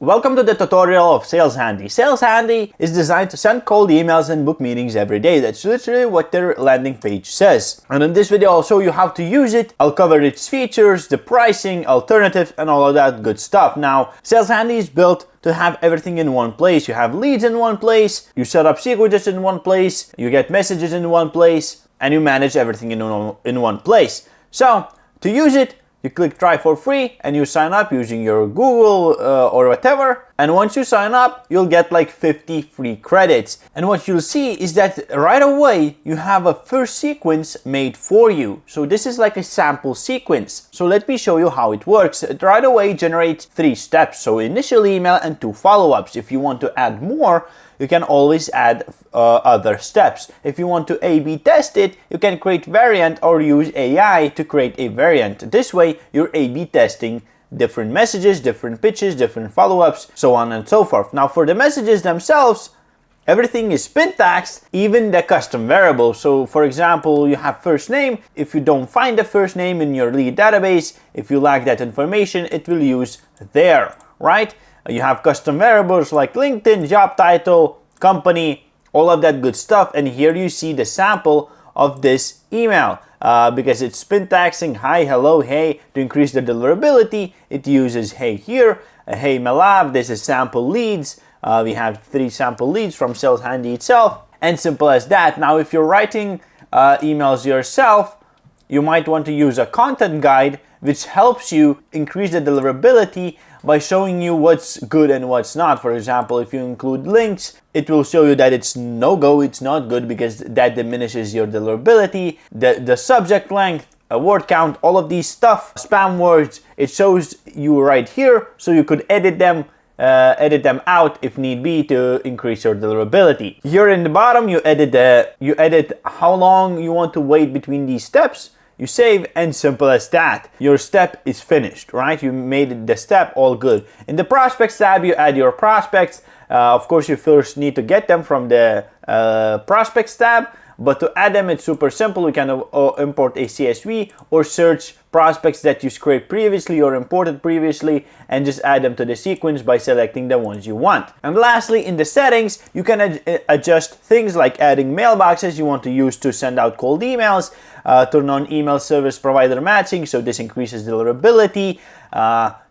Welcome to the tutorial of Sales Handy. Sales Handy is designed to send cold emails and book meetings every day. That's literally what their landing page says. And in this video, I'll show you how to use it. I'll cover its features, the pricing, alternatives, and all of that good stuff. Now, Sales Handy is built to have everything in one place. You have leads in one place, you set up sequences in one place, you get messages in one place, and you manage everything in one place. So, to use it, you click try for free and you sign up using your Google or whatever. And once you sign up, you'll get like 50 free credits. And what you'll see is that right away, you have a first sequence made for you. So this is like a sample sequence. So let me show you how it works. It right away generates 3 steps. So initial email and 2 follow-ups. If you want to add more, you can always add other steps. If you want to A/B test it, you can create variant or use AI to create a variant. This way, you're A/B testing different messages, different pitches, different follow-ups, so on and so forth. Now, for the messages themselves, everything is syntaxed, even the custom variable. So, for example, you have first name. If you don't find the first name in your lead database, if you lack that information, it will use there, right? You have custom variables like LinkedIn, job title, company, all of that good stuff. And here you see the sample of this email because it's syntaxing hi, hello, hey. To increase the deliverability, it uses hey here, hey Malav. This is sample leads. We have 3 sample leads from Sales Handy itself, and simple as that. Now, if you're writing emails yourself, you might want to use a content guide which helps you increase the deliverability by showing you what's good and what's not. For example, if you include links, it will show you that it's no-go, it's not good, because that diminishes your deliverability. The subject length, a word count, all of these stuff, spam words, it shows you right here, so you could edit them out if need be to increase your deliverability. Here in the bottom, you edit how long you want to wait between these steps. You save, and simple as that. Your step is finished, right? You made the step all good. In the prospects tab, you add your prospects. Of course, you first need to get them from the prospects tab, but to add them, it's super simple. You can import a CSV or search prospects that you scraped previously or imported previously and just add them to the sequence by selecting the ones you want. And lastly, in the settings, you can adjust things like adding mailboxes you want to use to send out cold emails, turn on email service provider matching, so this increases deliverability.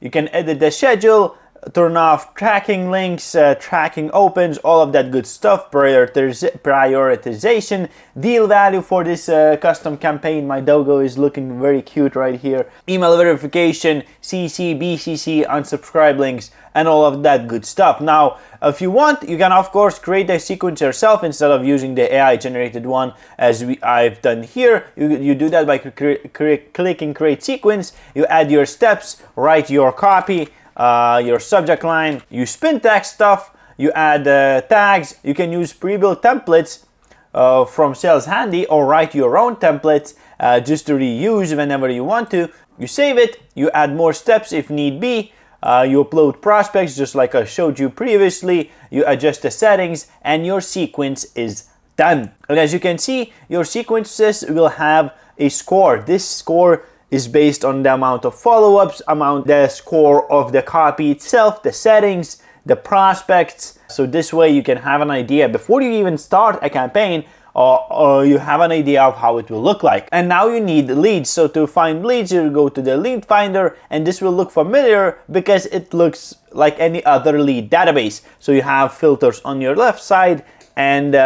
You can edit the schedule, turn off tracking links, tracking opens, all of that good stuff, prioritization, deal value for this custom campaign. My doggo is looking very cute right here. Email verification, CC, BCC, unsubscribe links, and all of that good stuff. Now, if you want, you can of course create a sequence yourself instead of using the AI generated one as I've done here. You do that by clicking create sequence, you add your steps, write your copy, your subject line, you syntax stuff, you add tags. You can use pre-built templates from Sales Handy or write your own templates just to reuse whenever you want to. You save it, you add more steps if need be, you upload prospects just like I showed you previously, you adjust the settings, and your sequence is done. And as you can see, your sequences will have a score. This score is based on the amount of follow-ups, the score of the copy itself, the settings, the prospects. So this way you can have an idea before you even start a campaign, or you have an idea of how it will look like. And now you need leads. So to find leads, you go to the lead finder, and this will look familiar because it looks like any other lead database. So you have filters on your left side and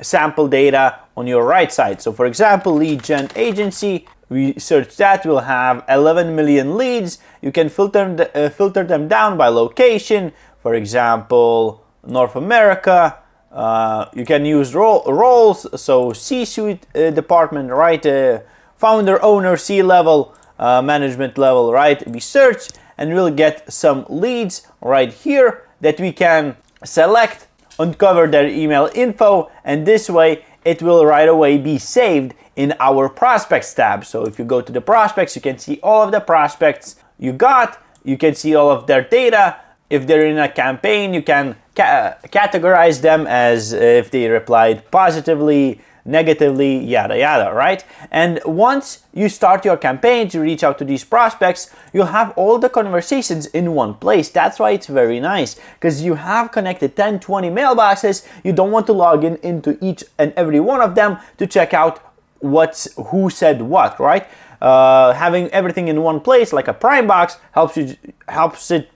sample data on your right side. So for example, lead gen agency, we search that, we'll have 11 million leads. You can filter them down by location. For example, North America. You can use roles, so C-suite department, right? Founder, owner, C-level, management level, right? We search and we'll get some leads right here that we can select, uncover their email info, and this way it will right away be saved in our prospects tab. So if you go to the prospects, you can see all of the prospects you got. You can see all of their data. If they're in a campaign, you can categorize them as if they replied positively, negatively, yada yada, right? And once you start your campaign to reach out to these prospects, you'll have all the conversations in one place. That's why it's very nice, because you have connected 10, 20 mailboxes. You don't want to log in into each and every one of them to check out who said what, right? Having everything in one place, like a Prime box, helps it,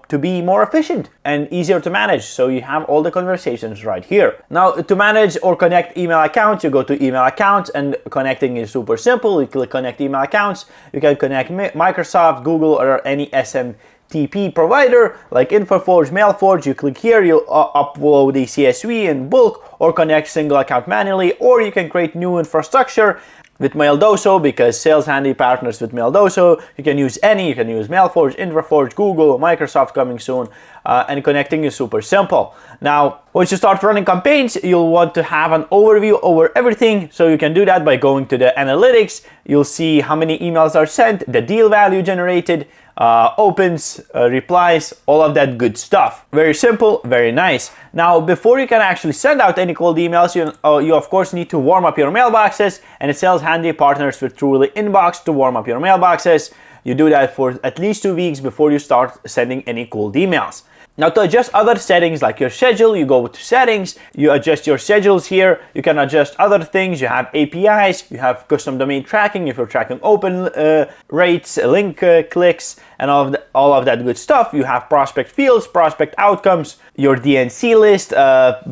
to be more efficient and easier to manage. So you have all the conversations right here. Now, to manage or connect email accounts, you go to email accounts, and connecting is super simple. You click connect email accounts. You can connect Microsoft, Google, or any SMTP provider like InfoForge, MailForge. You click here, you'll upload a CSV in bulk or connect single account manually, or you can create new infrastructure with Maildoso, because Sales Handy partners with Maildoso. You can use you can use MailForge, InfoForge, Google, Microsoft coming soon, and connecting is super simple. Now, once you start running campaigns, you'll want to have an overview over everything. So you can do that by going to the analytics. You'll see how many emails are sent, the deal value generated, opens, replies, all of that good stuff. Very simple, very nice. Now, before you can actually send out any cold emails, you of course need to warm up your mailboxes, and Sales Handy partners with Truly Inbox to warm up your mailboxes. You do that for at least 2 weeks before you start sending any cold emails. Now, to adjust other settings like your schedule, you go to settings, you adjust your schedules here. You can adjust other things. You have APIs, you have custom domain tracking if you're tracking open rates, link clicks, and all of that good stuff. You have prospect fields, prospect outcomes, your DNC list,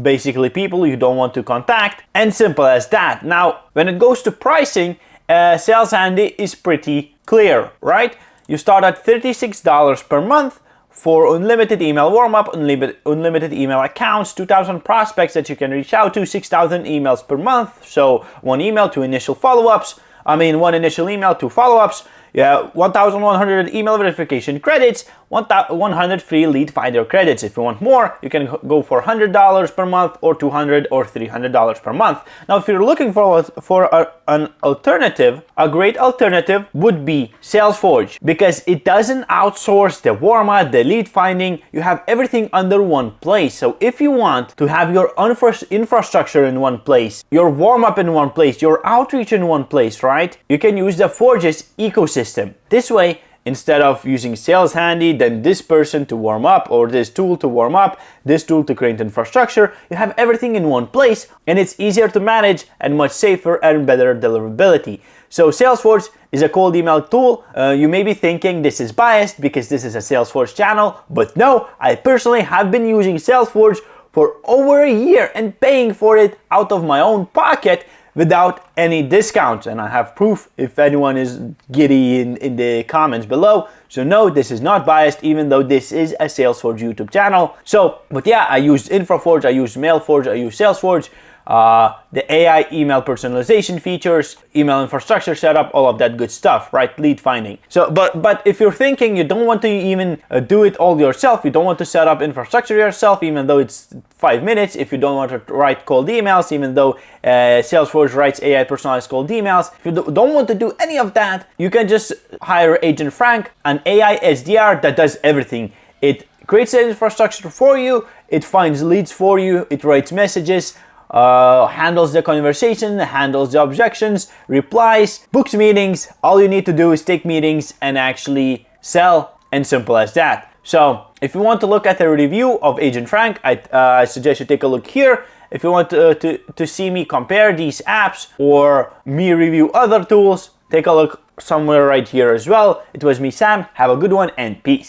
basically people you don't want to contact, and simple as that. Now, when it goes to pricing, Sales Handy is pretty clear, right? You start at $36 per month for unlimited email warm-up, unlimited email accounts, 2,000 prospects that you can reach out to, 6,000 emails per month. So one email, 2 initial follow-ups. One initial email, 2 follow-ups. Yeah, 1,100 email verification credits, 100 free lead finder credits. If you want more, you can go for $100 per month, or $200 or $300 per month. Now, if you're looking for an alternative, a great alternative would be Salesforge, because it doesn't outsource the warm-up, the lead finding. You have everything under one place. So if you want to have your infrastructure in one place, your warm-up in one place, your outreach in one place, right? You can use the Forge's ecosystem. This way, instead of using Sales Handy, then this person to warm up, or this tool to warm up, this tool to create infrastructure, you have everything in one place, and it's easier to manage and much safer and better deliverability. So Salesforge is a cold email tool. You may be thinking this is biased because this is a Salesforce channel, but no, I personally have been using Salesforge for over a year and paying for it out of my own pocket without any discounts, and I have proof if anyone is giddy in the comments below. So no, this is not biased, even though this is a Salesforge YouTube channel. So, but yeah, I used InfoForge, I used MailForge, I used Salesforge, the AI email personalization features, email infrastructure setup, all of that good stuff, right? Lead finding. So, but if you're thinking you don't want to even do it all yourself, you don't want to set up infrastructure yourself, even though it's 5 minutes, if you don't want to write cold emails, even though Salesforce writes AI personalized cold emails, if you don't want to do any of that, you can just hire Agent Frank, an AI SDR that does everything. It creates the infrastructure for you, it finds leads for you, it writes messages, handles the conversation, handles the objections, replies, books meetings. All you need to do is take meetings and actually sell, and simple as that. So if you want to look at a review of Agent Frank, I suggest you take a look here. If you want to see me compare these apps or me review other tools, take a look somewhere right here as well. It was me, Sam. Have a good one, and peace.